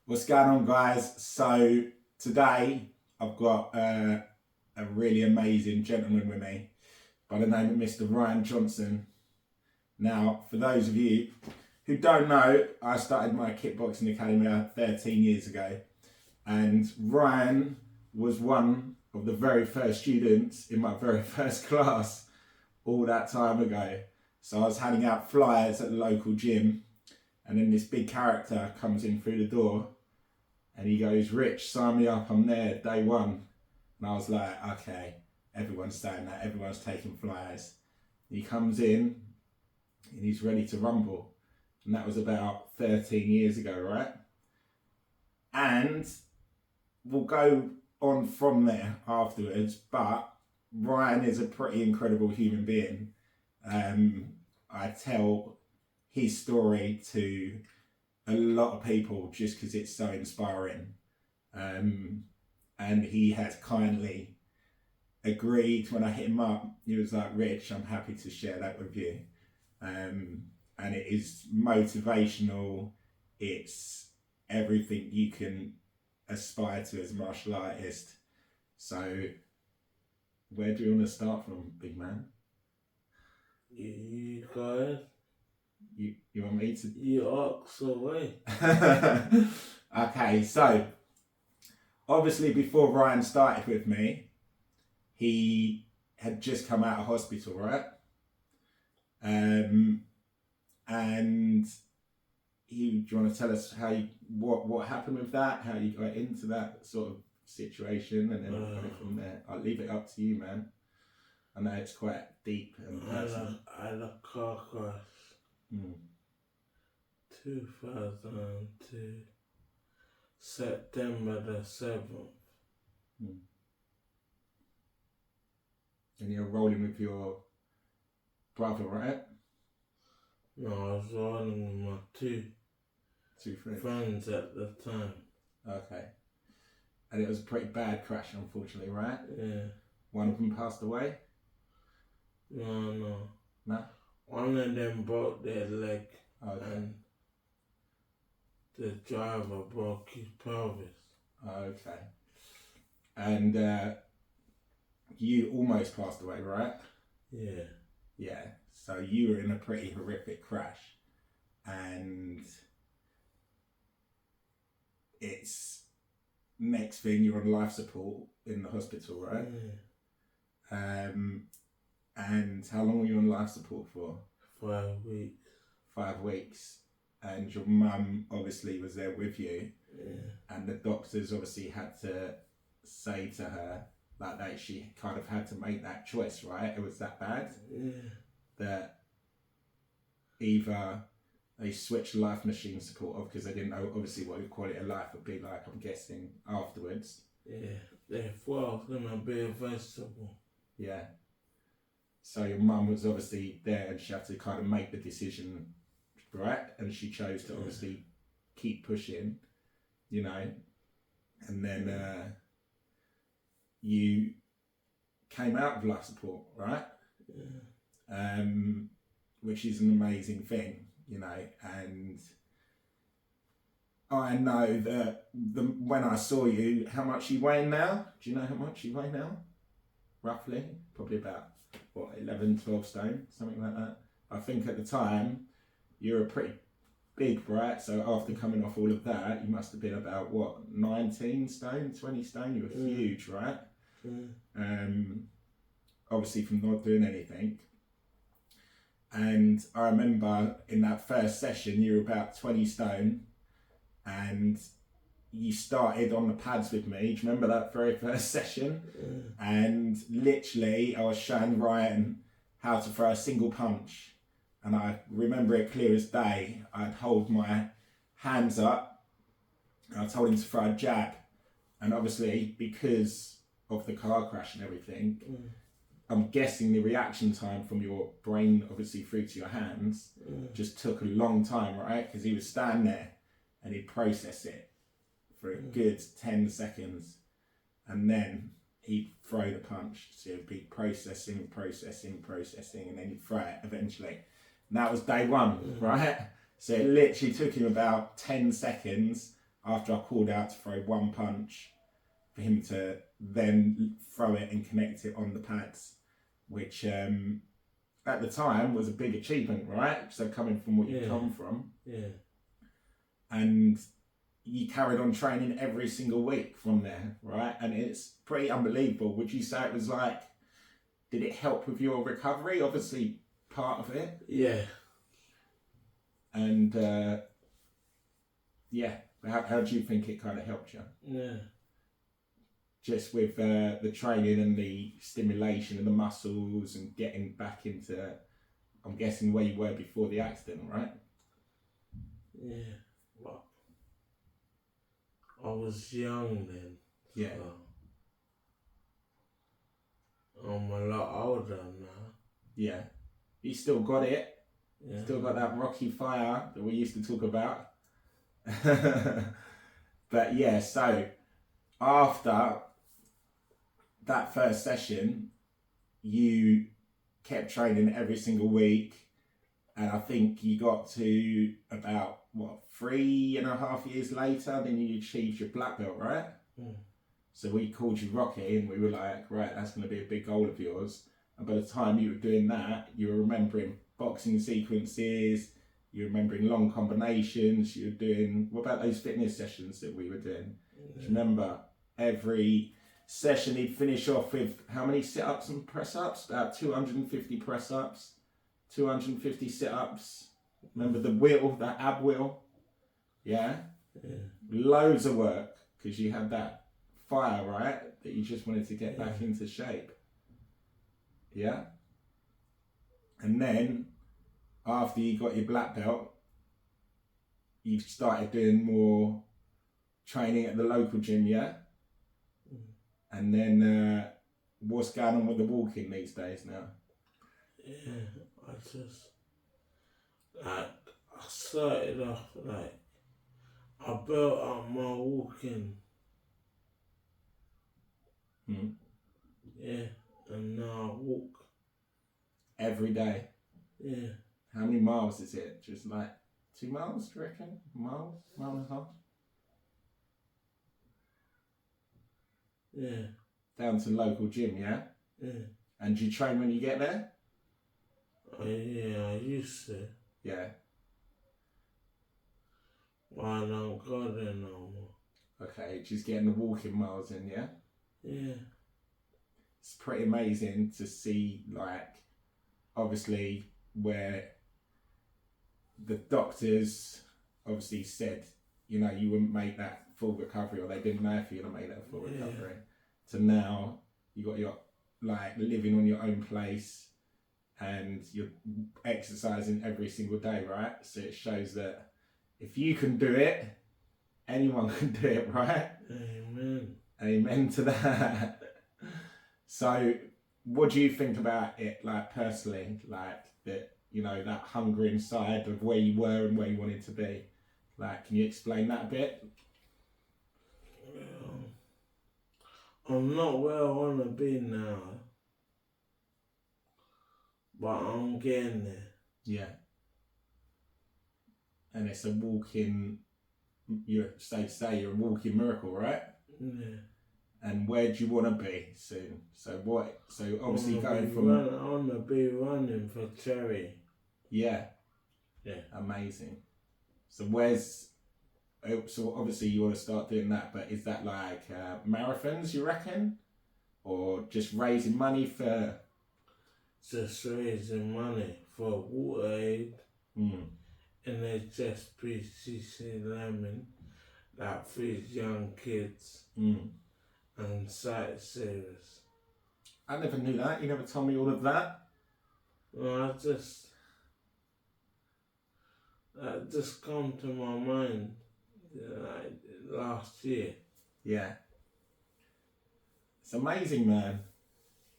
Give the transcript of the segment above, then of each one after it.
What's going on, guys? So today I've got a really amazing gentleman with me by the name of Mr. Ryan Johnson. Now, for those of you who don't know, I started my kickboxing academy 13 years ago, and Ryan was one of the very first students in my very first class all that time ago. So I was handing out flyers at the local gym, and then this big character comes in through the door and he goes, "Rich, sign me up, I'm there, day one." And I was like, okay, everyone's saying that, everyone's taking flyers. He comes in and he's ready to rumble. And that was about 13 years ago, right? And we'll go on from there afterwards, but Ryan is a pretty incredible human being. I tell his story to a lot of people just because it's so inspiring. And he has kindly agreed when I hit him up. He was like, "Rich, I'm happy to share that with you." And it is motivational. It's everything you can aspire to as a martial artist. So where do you want to start from, big man? You go ahead. You want me to? You ask away. Okay, so obviously before Ryan started with me, he had just come out of hospital, right? And do you want to tell us what happened with that, how you got into that sort of situation, and then we'll go from there. I'll leave it up to you, man. I know it's quite deep and personal. I had a car crash. 2002, September the 7th. And you're rolling with your brother, right? No, I was rolling with my two friends. friends at the time. Okay. And it was a pretty bad crash, unfortunately, right? Yeah. One of them passed away? No. No? One of them broke their leg. Okay. And the driver broke his pelvis. Okay. And you almost passed away, right? Yeah. Yeah. So you were in a pretty horrific crash. And it's next thing you're on life support in the hospital, right? Yeah. And how long were you on life support for? 5 weeks. 5 weeks. And your mum obviously was there with you. Yeah. And the doctors obviously had to say to her like that she kind of had to make that choice, right? It was that bad. Yeah. That either they switched life machine support off because they didn't know obviously what your quality of life would be like, I'm guessing, afterwards. Yeah, they thought I was gonna be a vegetable. Yeah. So your mum was obviously there and she had to kind of make the decision, right? And she chose to obviously keep pushing, you know. And then you came out of life support, right? Yeah. Which is an amazing thing, you know. And I know that when I saw you, how much you weigh now? Do you know how much you weigh now? Roughly? Probably about, 11, 12 stone, something like that. I think at the time, you were pretty big, right? So after coming off all of that, you must have been about, 19 stone, 20 stone? You were huge, right? Obviously from not doing anything. And I remember in that first session, you were about 20 stone and you started on the pads with me. Do you remember that very first session? And literally I was showing Ryan how to throw a single punch. And I remember it clear as day. I'd hold my hands up and I told him to throw a jab. And obviously because of the car crash and everything, I'm guessing the reaction time from your brain obviously through to your hands just took a long time, right? Because he would stand there and he'd process it for a good 10 seconds and then he'd throw the punch. So it'd be processing, and then he'd throw it eventually. And that was day one, right? So it literally took him about 10 seconds after I called out to throw one punch, for him to then throw it and connect it on the pads, which at the time was a big achievement, right? So coming from what you come from. Yeah. And you carried on training every single week from there, right? And it's pretty unbelievable. Would you say it was like, did it help with your recovery? Obviously, part of it. Yeah. And yeah, how do you think it kind of helped you? Yeah. Just with the training and the stimulation and the muscles and getting back into, I'm guessing, where you were before the accident, right? Yeah. Well, I was young then. Yeah. So I'm a lot older now. Yeah. You still got it. Yeah. Still got that rocky fire that we used to talk about. But yeah, so after that first session, you kept training every single week, and I think you got to about 3.5 years later, then you achieved your black belt, right? Mm. So we called you Rocky, and we were like, right, that's going to be a big goal of yours. And by the time you were doing that, you were remembering boxing sequences, you were remembering long combinations, you were doing, what about those fitness sessions that we were doing? Do you remember every session he'd finish off with how many sit-ups and press-ups? About 250 press-ups, 250 sit-ups. Remember the wheel, that ab wheel? Yeah? Loads of work, because you had that fire, right? That you just wanted to get back into shape. Yeah? And then, after you got your black belt, you started doing more training at the local gym, yeah? And then, what's going on with the walking these days now? Yeah, I started off I built up my walking. Yeah, and now I walk. Every day? Yeah. How many miles is it? Just like 2 miles, do you reckon? Mile and a half? Yeah. Down to the local gym, yeah? Yeah. And do you train when you get there? Yeah, I used to. Yeah. But I don't go there no more. Okay, just getting the walking miles in, yeah? Yeah. It's pretty amazing to see, like, obviously, where the doctors obviously said, you know, you wouldn't make that full recovery, or they didn't know if you're going to make that full recovery. So now you got your, like, living on your own place and you're exercising every single day, right? So it shows that if you can do it, anyone can do it, right? Amen. Amen to that. So what do you think about it, like, personally, like, that, you know, that hunger inside of where you were and where you wanted to be? Like, can you explain that a bit? I'm not where I want to be now, but I'm getting there. Yeah. And it's a walking, you're a walking miracle, right? Yeah. And where do you want to be soon? So obviously going from... I want to be running for Cherry. Yeah. Yeah. Amazing. So so obviously you want to start doing that, but is that like marathons, you reckon? Or just raising money for... Just raising money for WaterAid, NHS PCC Lemon, that feeds young kids, and sightseers. I never knew that. You never told me all of that. Well, that just come to my mind like last year. Yeah. It's amazing, man.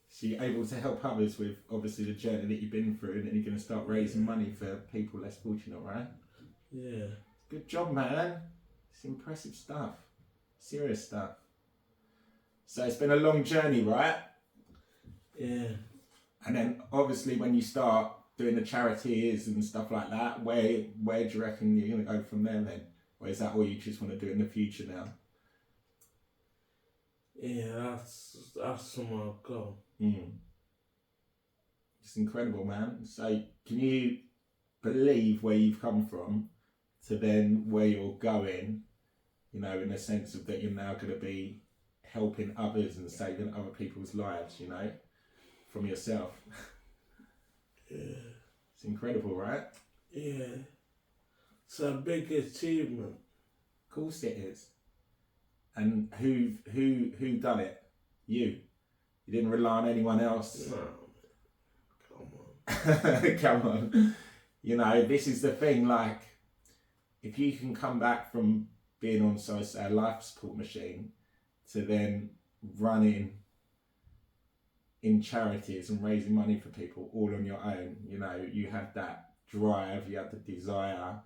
So you're able to help others with, obviously, the journey that you've been through, and then you're going to start raising money for people less fortunate, right? Yeah. Good job, man. It's impressive stuff. Serious stuff. So it's been a long journey, right? Yeah. And then, obviously, when you start doing the charities and stuff like that, where do you reckon you're going to go from there then? Or is that all you just want to do in the future now? Yeah, that's my goal. It's incredible, man. So can you believe where you've come from to then where you're going, you know, in the sense of that you're now going to be helping others and saving other people's lives, you know, from yourself. Yeah. It's incredible, right? Yeah. It's a big achievement. Of course it is. And who done it? You. You didn't rely on anyone else. No. Come on. Come on. You know, this is the thing, like, if you can come back from being on, so to say, a life support machine to then running in charities and raising money for people all on your own, you know, you have that drive, you have the desire,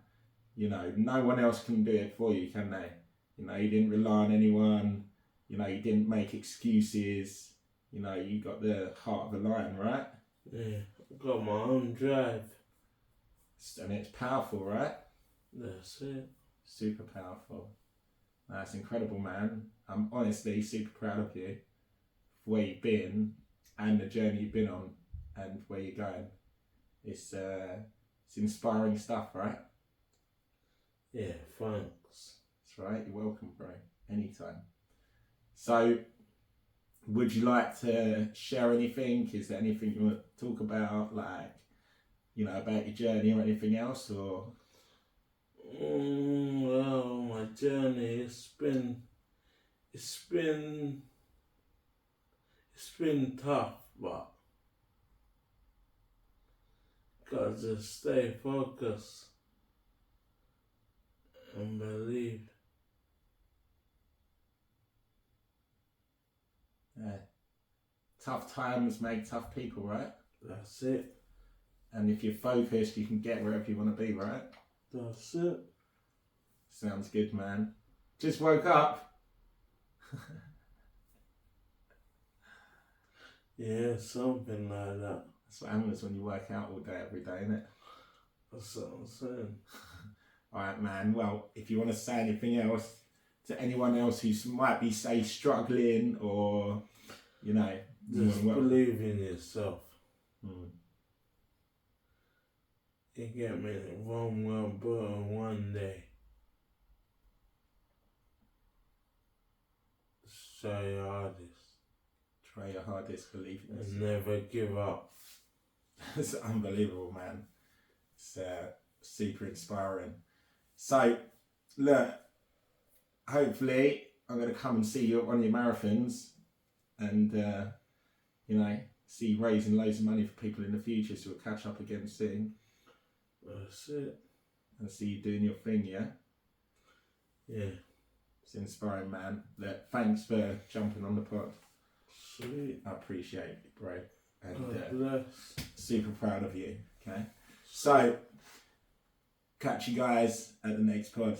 you know, no one else can do it for you, can they? You know, you didn't rely on anyone, you know, you didn't make excuses, you know, you got the heart of a lion, right? Yeah, I've got my own drive. And it's powerful, right? That's it. Super powerful. That's incredible, man. I'm honestly super proud of you for where you've been and the journey you've been on and where you're going. It's inspiring stuff, right? Yeah, thanks. That's right. You're welcome, bro. Anytime. So, would you like to share anything? Is there anything you want to talk about, like, you know, about your journey or anything else, or? Well, my journey, it's been tough, but gotta just stay focused and believe. Yeah. Tough times make tough people, right? That's it. And if you're focused, you can get wherever you want to be, right? That's it. Sounds good, man. Just woke up. Yeah, something like that. That's what happens when you work out all day, every day, innit? That's what I'm saying. Alright, man. Well, if you want to say anything else to anyone else who might be, say, struggling or, you know, just believe in yourself. You get me one well better one day. Try your hardest. Try your hardest, believe in And never give up. It's unbelievable, man. It's super inspiring. So, look, hopefully I'm going to come and see you at one of your marathons and, you know, see you raising loads of money for people in the future, so we'll catch up again soon. That's it. And see you doing your thing, yeah? Yeah. It's inspiring, man. Look, thanks for jumping on the pod. Sweet. I appreciate it, bro. And bless. super proud of you, okay? So, catch you guys at the next pod.